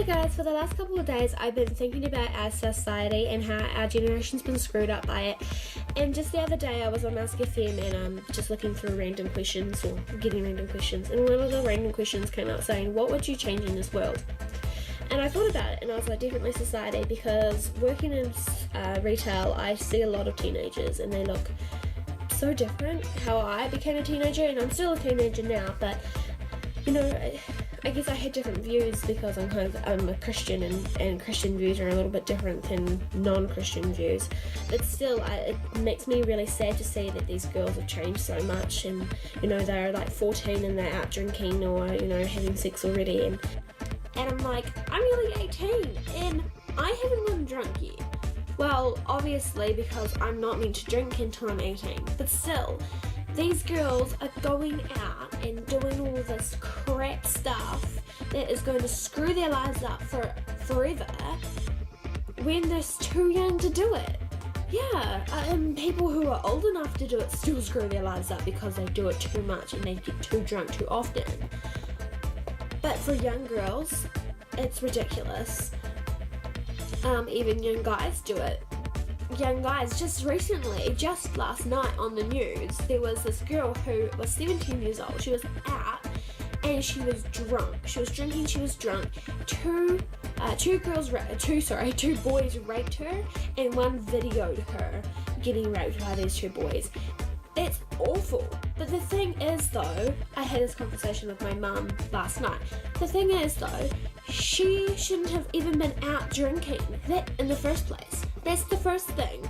Hey guys, for the last couple of days I've been thinking about our society and how our generation's been screwed up by it. And just the other day I was on Ask FM and just looking through random questions or getting random questions, and one of the random questions came out saying, what would you change in this world? And I thought about it and I was like, definitely society, because working in retail I see a lot of teenagers and they look so different how I became a teenager, and I'm still a teenager now, but you know, I guess I had different views because I'm a Christian, and Christian views are a little bit different than non-Christian views. But still, it makes me really sad to see that these girls have changed so much, and you know, they're like 14 and they're out drinking or you know, having sex already, and I'm like, I'm only 18 and I haven't gotten drunk yet. Well, obviously because I'm not meant to drink until I'm 18, but still, these girls are going out and doing all this crap stuff that is going to screw their lives up for forever when they're too young to do it. Yeah, and people who are old enough to do it still screw their lives up because they do it too much and they get too drunk too often. But for young girls, it's ridiculous. Even young guys do it. Young guys, just recently, just last night on the news, there was this girl who was 17 years old. She was out and she was drunk. She was drinking, she was drunk. Two boys raped her and one videoed her getting raped by these two boys. It's awful. But the thing is though, I had this conversation with my mum last night. The thing is though, she shouldn't have even been out drinking that in the first place. That's the first thing.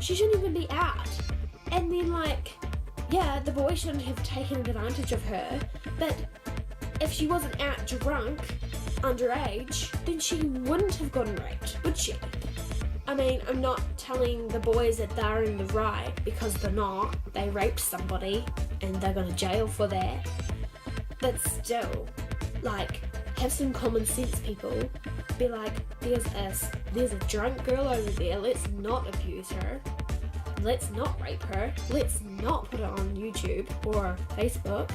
She shouldn't even be out. And then like, yeah, the boy shouldn't have taken advantage of her, but if she wasn't out drunk, underage, then she wouldn't have gotten raped, would she? I mean, I'm not telling the boys that they're in the right, because they're not. They raped somebody and they're going to jail for that. But still, like, have some common sense, people. Be like, there's a drunk girl over there, let's not abuse her. Let's not rape her. Let's not put it on YouTube or Facebook.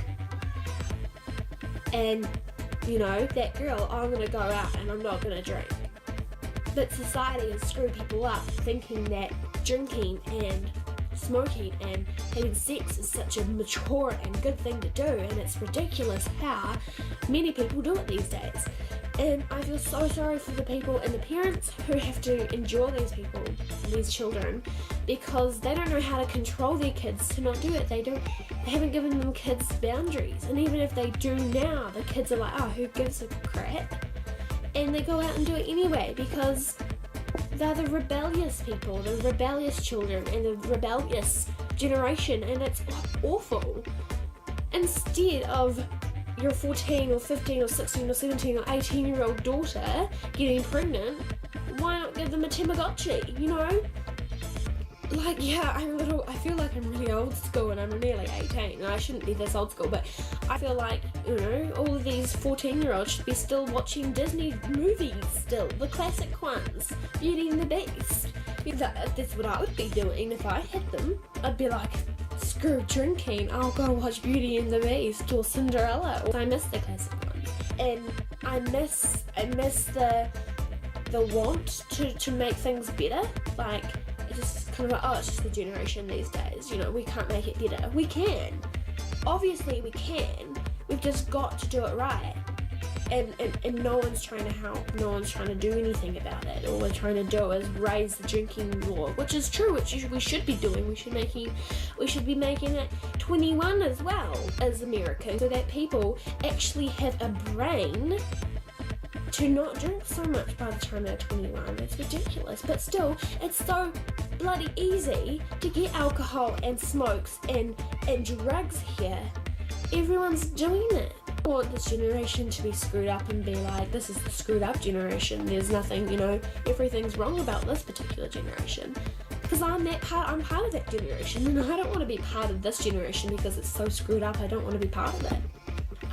And, you know, that girl, I'm going to go out and I'm not going to drink. But society has screwed people up thinking that drinking and smoking and having sex is such a mature and good thing to do, and it's ridiculous how many people do it these days. And I feel so sorry for the people and the parents who have to endure these people, these children, because they don't know how to control their kids to not do it. They haven't given them kids boundaries, and even if they do now, the kids are like, oh, who gives a crap? And they go out and do it anyway because they're the rebellious people, the rebellious children and the rebellious generation, and it's awful. Instead of your 14 or 15 or 16 or 17 or 18-year-old daughter getting pregnant, why not give them a Tamagotchi, you know? Like, yeah, I feel like I'm really old school and I'm nearly 18 and I shouldn't be this old school, but I feel like, you know, all of these 14-year-olds should be still watching Disney movies still, the classic ones, Beauty and the Beast. That's what I would be doing if I had them. I'd be like, screw drinking, I'll go watch Beauty and the Beast or Cinderella. I miss the classic ones. And I miss the want to make things better. Like, it's just kind of like, oh, it's just the generation these days, you know, we can't make it better. We can. Obviously we can. We've just got to do it right. And no one's trying to help, no one's trying to do anything about it. All we're trying to do is raise the drinking law, which is true, which we should be doing. We should be making it 21 as well as America, so that people actually have a brain to not drink so much by the time they're 21. It's ridiculous, but still, it's so bloody easy to get alcohol and smokes and drugs here. Everyone's doing it. I want this generation to be screwed up and be like, this is the screwed up generation. There's nothing, you know, everything's wrong about this particular generation. Because I'm part of that generation, and I don't want to be part of this generation because it's so screwed up. I don't want to be part of it.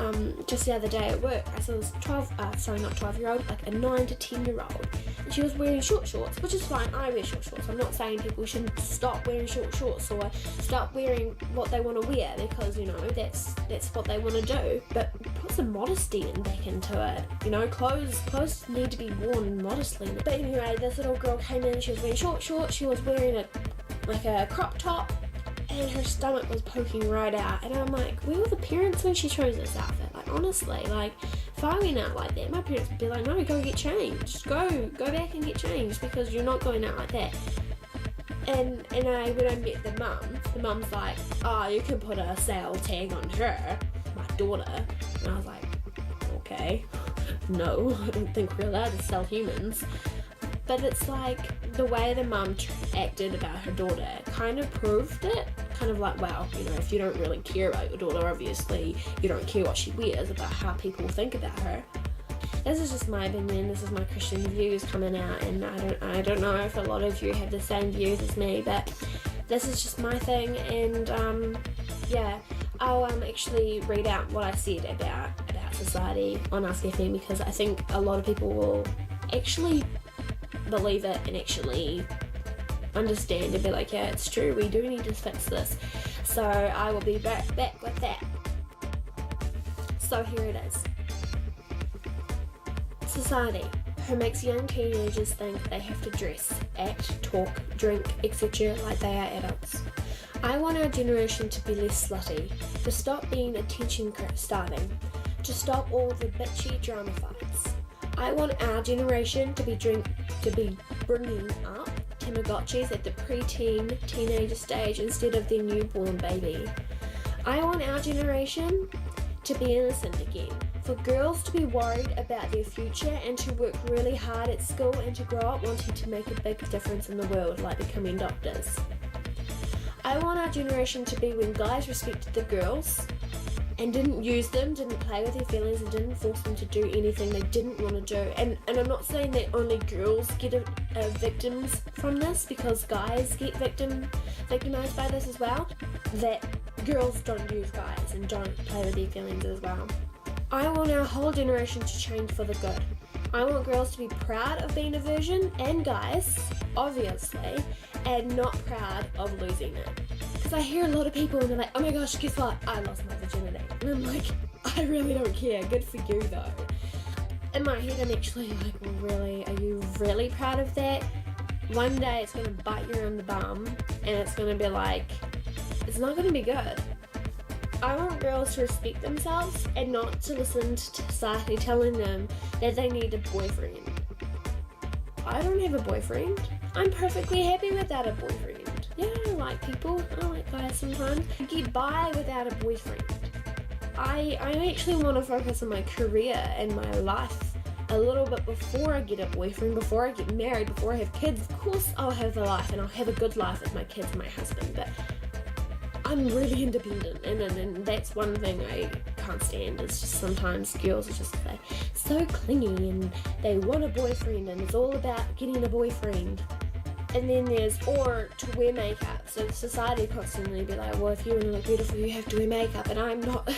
just the other day at work, I saw this 12-year-old, like a 9 to 10-year-old, and she was wearing short shorts, which is fine. I wear short shorts. I'm not saying people shouldn't stop wearing short shorts or stop wearing what they want to wear, because, you know, that's what they want to do. But put some modesty back into it. You know, clothes need to be worn modestly. But anyway, this little girl came in, she was wearing short shorts, she was wearing a crop top, and her stomach was poking right out. And I'm like, where were the parents when she chose this outfit? Like, honestly, like, if I went out like that, my parents would be like, no, go get changed. Go back and get changed, because you're not going out like that. And when I met the mum's like, oh, you can put a sale tag on her, my daughter. And I was like, okay, no, I don't think we're allowed to sell humans. But it's like, the way the mum acted about her daughter kind of proved it. Kind of like, well, you know, if you don't really care about your daughter, obviously you don't care what she wears, about how people think about her. This is just my opinion. This is my Christian views coming out, and I don't know if a lot of you have the same views as me, but this is just my thing. And yeah, I'll actually read out what I said about society on Ask FM, because I think a lot of people will actually believe it and actually understand and be like, yeah, it's true, we do need to fix this. So I will be back with that. So here it is. Society, who makes young teenagers think they have to dress, act, talk, drink, etc. like they are adults. I want our generation to be less slutty, to stop being attention starving, to stop all the bitchy drama fights. I want our generation to be bringing up Tamagotchis at the preteen, teenager stage instead of their newborn baby. I want our generation to be innocent again, for girls to be worried about their future and to work really hard at school and to grow up wanting to make a big difference in the world, like becoming doctors. I want our generation to be when guys respected the girls and didn't use them, didn't play with their feelings, and didn't force them to do anything they didn't want to do. And I'm not saying that only girls get victims from this, because guys get victimized by this as well, that girls don't use guys and don't play with their feelings as well. I want our whole generation to change for the good. I want girls to be proud of being a virgin, and guys, obviously, and not proud of losing it. Because I hear a lot of people and they're like, oh my gosh, guess what? I lost my virginity. And I'm like, I really don't care. Good for you though. In my head, I'm actually like, well, really? Are you really proud of that? One day it's going to bite you on the bum and it's going to be like, it's not going to be good. I want girls to respect themselves and not to listen to society telling them that they need a boyfriend. I don't have a boyfriend. I'm perfectly happy without a boyfriend. Yeah, I like people. I like guys sometimes. I get by without a boyfriend. I actually want to focus on my career and my life a little bit before I get a boyfriend, before I get married, before I have kids. Of course I'll have a life and I'll have a good life with my kids and my husband, but I'm really independent, and that's one thing I can't stand. Is just sometimes girls are just like so clingy and they want a boyfriend and it's all about getting a boyfriend. And then there's, or to wear makeup. So society constantly be like, well, if you want to look beautiful, you have to wear makeup. And I'm not,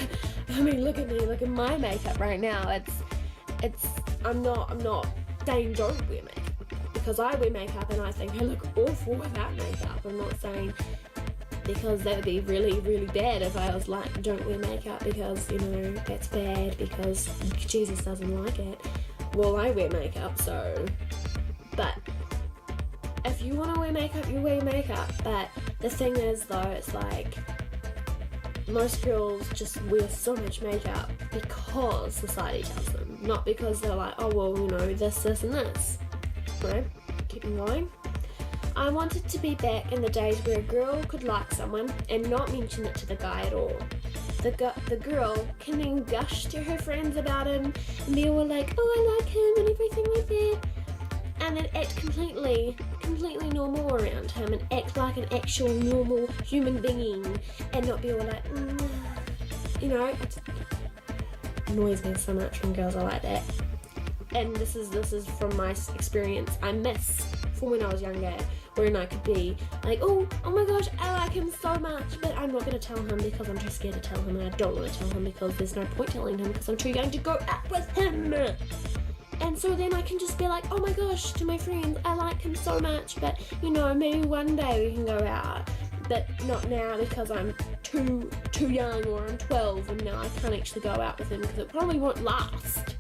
I mean, look at me, look at my makeup right now. I'm not saying don't wear makeup, because I wear makeup and I think I look awful without makeup. I'm not saying, because that would be really, really bad if I was like, don't wear makeup because, you know, that's bad because Jesus doesn't like it. Well, I wear makeup, so, but if you want to wear makeup, you wear makeup. But the thing is though, it's like, most girls just wear so much makeup because society tells them, not because they're like, oh well, you know, this and this. Right? Keeping going. I wanted to be back in the days where a girl could like someone and not mention it to the guy at all. The girl can then gush to her friends about him and be all like, oh, I like him and everything like that, and then act completely normal around him and act like an actual normal human being and not be all like, you know, it annoys me so much when girls are like that. And this is from my experience. I miss from when I was younger, wherein I could be like, oh my gosh, I like him so much, but I'm not going to tell him because I'm too scared to tell him, and I don't want to tell him because there's no point telling him because I'm too young to go out with him. And so then I can just be like, oh my gosh, to my friends, I like him so much, but you know, maybe one day we can go out, but not now because I'm too young, or I'm 12 and now I can't actually go out with him because it probably won't last.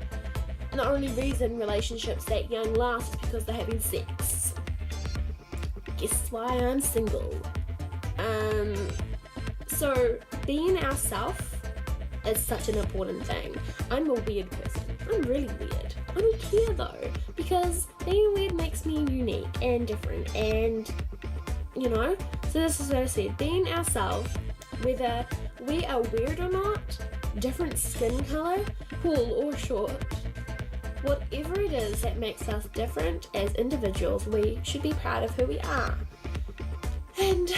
And the only reason relationships that young last is because they're having sex. Guess why I'm single. So being ourselves is such an important thing. I'm a weird person. I'm really weird. I don't care though, because being weird makes me unique and different, and you know, so this is what I said, being ourselves, whether we are weird or not, different skin colour, tall or short, whatever it is that makes us different as individuals, we should be proud of who we are. And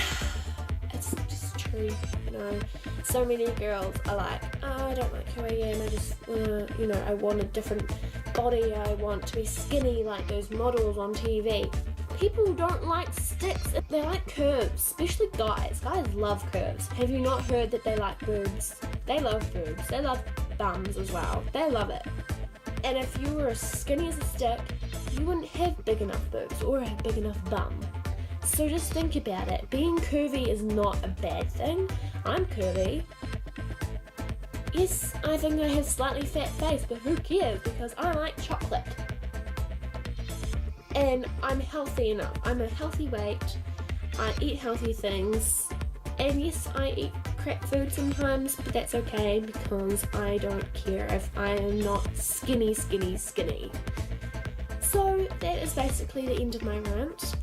it's just true, you know. So many girls are like, oh, I don't like who I am, I just you know, I want a different body, I want to be skinny like those models on TV. People don't like sticks, they like curves, especially guys. Guys love curves. Have you not heard that they like boobs? They love boobs. They love bums as well. They love it. And if you were as skinny as a stick, you wouldn't have big enough boobs or a big enough bum. So just think about it. Being curvy is not a bad thing. I'm curvy. Yes, I think I have slightly fat face, but who cares, because I like chocolate. And I'm healthy enough. I'm a healthy weight. I eat healthy things. And yes, I eat crap food sometimes, but that's okay because I don't care if I am not skinny. So that is basically the end of my rant.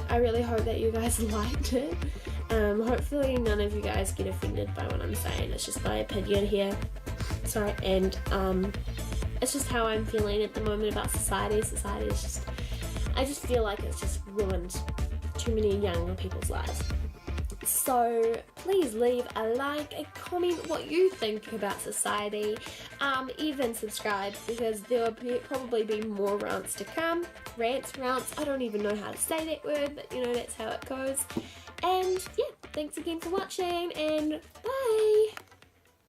I really hope that you guys liked it. Hopefully none of you guys get offended by what I'm saying. It's just my opinion here. Sorry, and it's just how I'm feeling at the moment about society. Society is just, I just feel like it's just ruined too many young people's lives. So please leave a like, a comment what you think about society, even subscribe, because there will probably be more rants to come. Rants, I don't even know how to say that word, but you know, that's how it goes. And yeah, thanks again for watching, and